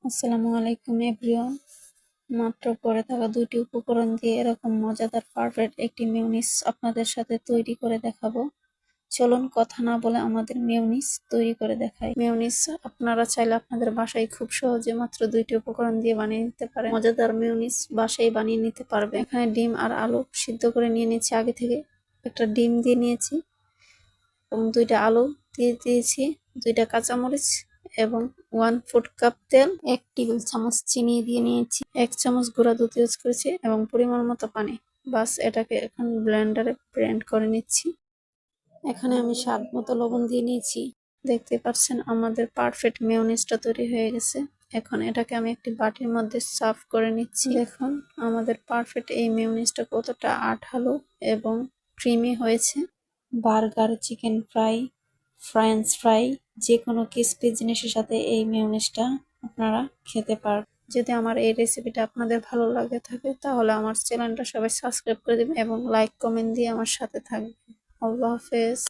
আসসালামু আলাইকুম এভরিওয়ান। মাত্র পড়ে থাকা দুইটি উপকরণ দিয়ে এরকম মজাদার পারফেক্ট একটি মিউনিস আপনাদের সাথে তৈরি করে দেখাবো। চলুন কথা না বলে আমাদের মিউনিস তৈরি করে দেখাই। মিউনিস আপনারা চাইলে আপনাদের বাসায় খুব সহজে মাত্র দুইটি উপকরণ দিয়ে বানিয়ে নিতে পারেন। মজাদার মিউনিস বাসায় বানিয়ে নিতে পারবে। এখানে ডিম আর আলু সিদ্ধ করে নিয়ে নিয়েছি আগে থেকে। একটা ডিম দিয়ে নিয়েছি এবং দুইটা আলু দিয়ে দিয়েছি, দুইটা কাঁচামরিচ এবং 1/4 কাপ তেল, 1 টেবিল চামচ চিনি দিয়ে নিয়েছি, 1 চামচ গুঁড়া দুধ ইউজ করেছি এবং পরিমাণ মতো পানি। বাস এটাকে এখন ব্লেন্ডারে ব্লেন্ড করে নিচ্ছি। এখানে আমি স্বাদ মতো লবণ দিয়ে নিয়েছি। দেখতে পাচ্ছেন আমাদের পারফেক্ট মেয়োনিজটা তৈরি হয়ে গেছে। এখন এটাকে আমি একটি বাটির মধ্যে সার্ভ করে নিচ্ছি। দেখুন আমাদের পারফেক্ট এই মেয়োনিজটা কতটা আঠালো এবং ক্রিমি হয়েছে। Burger, chicken fry, French fry, যে কোনো ক্রিসপি জিনিসের সাথে এই মেয়োনিজটা আপনারা খেতে পারবেন। যদি আমার এই রেসিপিটা আপনাদের ভালো লাগে থাকে তাহলে আমার চ্যানেলটা সবাই সাবস্ক্রাইব করে দেবেন এবং লাইক কমেন্ট দিয়ে আমার সাথে থাকবেন। আল্লাহ হাফেজ।